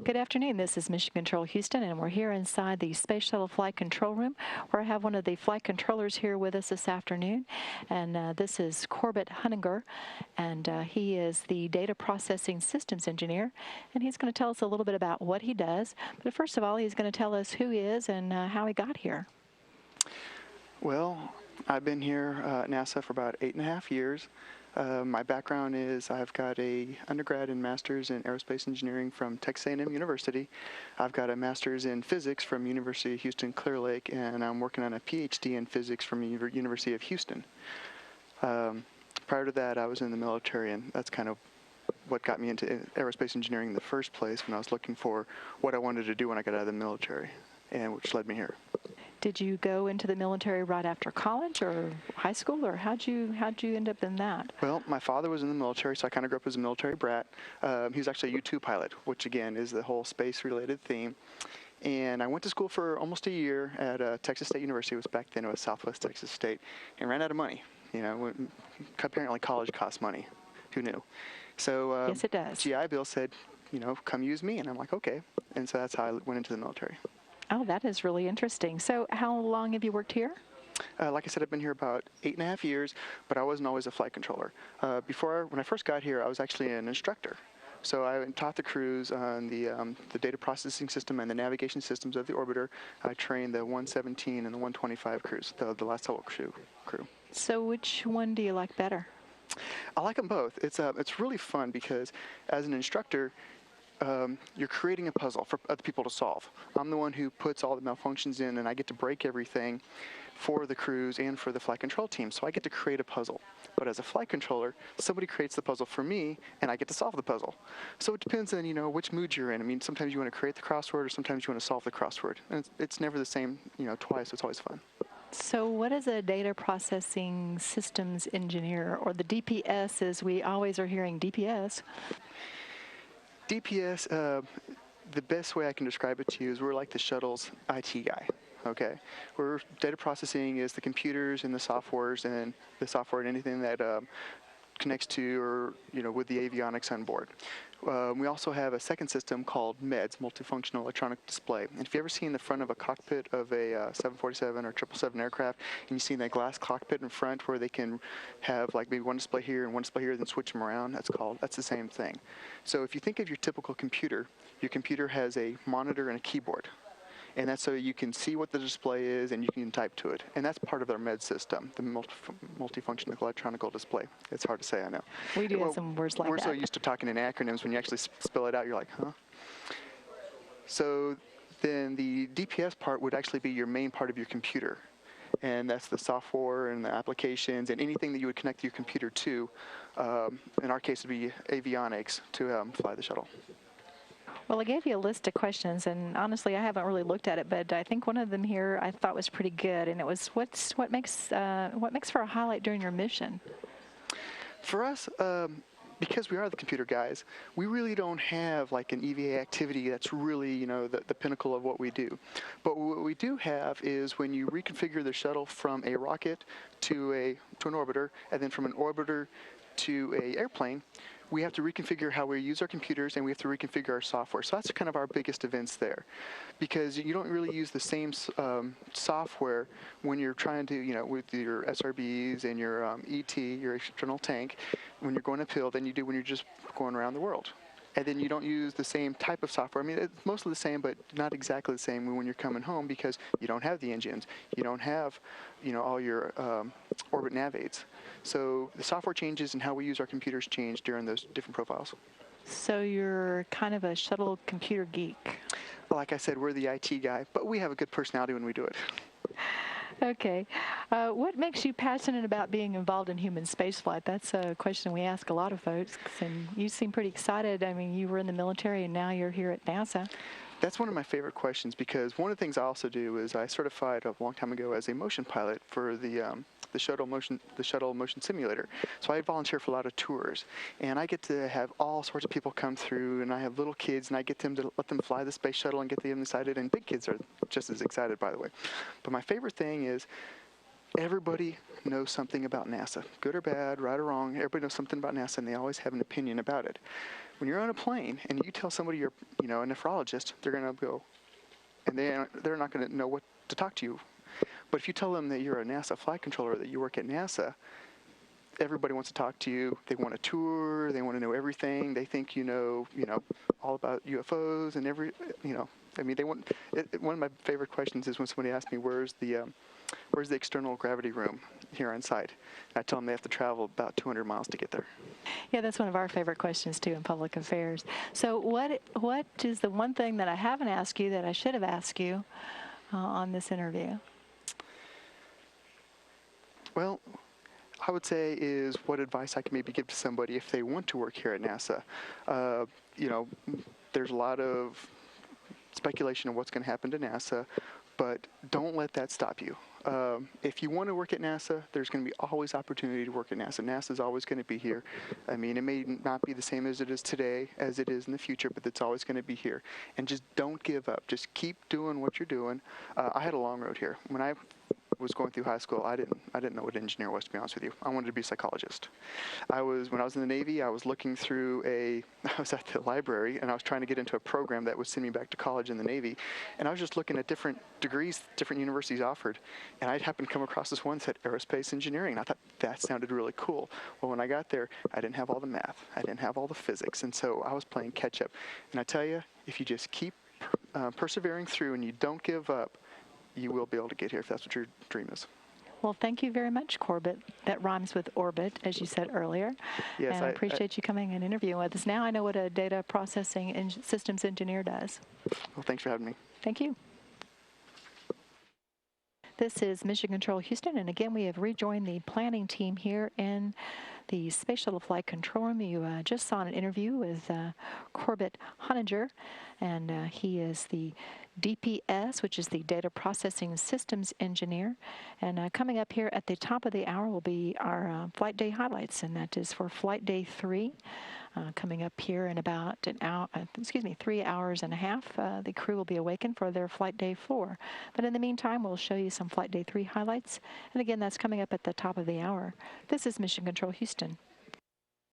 Good afternoon. This is Mission Control Houston, and we're here inside the Space Shuttle Flight Control Room, where I have one of the flight controllers here with us this afternoon. And this is Corbett, and he is the Data Processing Systems Engineer. And he's going to tell us a little bit about what he does. But first of all, he's going to tell us who he is and how he got here. Well, I've been here at NASA for about 8.5 years. My background is I've got a undergrad and master's in aerospace engineering from Texas A&M University. I've got a master's in physics from University of Houston Clear Lake, and I'm working on a PhD in physics from University of Houston. Prior to that, I was in the military, and that's kind of what got me into aerospace engineering in the first place when I was looking for what I wanted to do when I got out of the military, and which led me here. Did you go into the military right after college or high school, or how'd you end up in that? Well, my father was in the military, so I kind of grew up as a military brat. He was actually a U-2 pilot, which again is the whole space-related theme. And I went to school for almost a year at Texas State University. It was back then, it was Southwest Texas State, and ran out of money. You know, apparently college costs money. Who knew? So yes, it does. GI Bill said, you know, come use me, and I'm like, okay. And so that's how I went into the military. Oh, that is really interesting. So how long have you worked here? Like I said, I've been here about 8.5 years, but I wasn't always a flight controller. When I first got here, I was actually an instructor. So I taught the crews on the data processing system and the navigation systems of the orbiter. I trained the 117 and the 125 crews, the last level crew. So which one do you like better? I like them both. It's really fun because as an instructor, you're creating a puzzle for other people to solve. I'm the one who puts all the malfunctions in, and I get to break everything for the crews and for the flight control team. So I get to create a puzzle. But as a flight controller, somebody creates the puzzle for me, and I get to solve the puzzle. So it depends on, you know, which mood you're in. I mean, sometimes you want to create the crossword, or sometimes you want to solve the crossword. And it's never the same, you know, twice. It's always fun. So what is a data processing systems engineer, or the DPS, as we always are hearing DPS? DPS, the best way I can describe it to you is we're like the shuttle's IT guy, okay? We're data processing is the computers and the softwares and anything that connects to or, you know, with the avionics on board. We also have a second system called MEDS, Multifunctional Electronic Display. And if you ever seen the front of a cockpit of a 747 or 777 aircraft, and you see that glass cockpit in front where they can have like maybe one display here and one display here, then switch them around, that's the same thing. So if you think of your typical computer, your computer has a monitor and a keyboard. And that's so you can see what the display is and you can type to it. And that's part of our MED system, the multifunctional electronic display. It's hard to say, I know. We do have some words like that. We're so used to talking in acronyms. When you actually spell it out, you're like, huh? So then the DPS part would actually be your main part of your computer. And that's the software and the applications and anything that you would connect your computer to. In our case, it would be avionics to fly the shuttle. Well, I gave you a list of questions, and honestly, I haven't really looked at it, but I think one of them here I thought was pretty good, and it was what makes for a highlight during your mission? For us, because we are the computer guys, we really don't have like an EVA activity that's really, you know, the pinnacle of what we do. But what we do have is when you reconfigure the shuttle from a rocket to an orbiter, and then from an orbiter to an airplane, we have to reconfigure how we use our computers, and we have to reconfigure our software. So that's kind of our biggest events there, because you don't really use the same software when you're trying to, you know, with your SRBs and your ET, your external tank, when you're going uphill, than you do when you're just going around the world. And then you don't use the same type of software. I mean, it's mostly the same, but not exactly the same when you're coming home, because you don't have the engines. You don't have, you know, all your orbit nav aids. So the software changes and how we use our computers change during those different profiles. So you're kind of a shuttle computer geek. Like I said, we're the IT guy, but we have a good personality when we do it. Okay. What makes you passionate about being involved in human spaceflight? That's a question we ask a lot of folks, and you seem pretty excited. I mean, you were in the military, and now you're here at NASA. That's one of my favorite questions, because one of the things I also do is I certified a long time ago as a motion pilot for the shuttle motion simulator. So I volunteer for a lot of tours, and I get to have all sorts of people come through, and I have little kids, and I get them to let them fly the space shuttle and get them excited, and big kids are just as excited, by the way. But my favorite thing is everybody knows something about NASA, good or bad, right or wrong. Everybody knows something about NASA, and they always have an opinion about it. When you're on a plane and you tell somebody you're, a nephrologist, they're going to go, and they're not going to know what to talk to you. But if you tell them that you're a NASA flight controller, that you work at NASA, everybody wants to talk to you. They want a tour. They want to know everything. They think all about UFOs and they want. One of my favorite questions is when somebody asks me, "Where's the external gravity room here on site?" I tell them they have to travel about 200 miles to get there. Yeah, that's one of our favorite questions too in public affairs. So, what is the one thing that I haven't asked you that I should have asked you on this interview? Well, I would say is what advice I can maybe give to somebody if they want to work here at NASA. There's a lot of speculation of what's going to happen to NASA, but don't let that stop you. If you want to work at NASA, there's going to be always opportunity to work at NASA. NASA is always going to be here. I mean, it may not be the same as it is today, as it is in the future, but it's always going to be here. And just don't give up. Just keep doing what you're doing. I had a long road here. When I was going through high school, I didn't know what an engineer was, to be honest with you. I wanted to be a psychologist. When I was in the Navy, I was looking through I was at the library, and I was trying to get into a program that would send me back to college in the Navy. And I was just looking at different degrees different universities offered. And I happened to come across this one that said aerospace engineering. And I thought that sounded really cool. Well, when I got there, I didn't have all the math. I didn't have all the physics. And so I was playing catch up. And I tell you, if you just keep persevering through and you don't give up, you will be able to get here if that's what your dream is. Well, thank you very much, Corbett. That rhymes with orbit, as you said earlier. Yes, and I appreciate you coming and interviewing with us. Now I know what a data processing and systems engineer does. Well, thanks for having me. Thank you. This is Mission Control Houston, and again, we have rejoined the planning team here in the Space Shuttle Flight Control Room. You just saw an interview with Corbett Hunninger, and he is the DPS, which is the Data Processing Systems Engineer. And coming up here at the top of the hour will be our flight day highlights, and that is for Flight Day 3. Coming up here in about 3 hours and a half, the crew will be awakened for their Flight Day 4. But in the meantime, we'll show you some Flight Day 3 highlights. And again, that's coming up at the top of the hour. This is Mission Control Houston.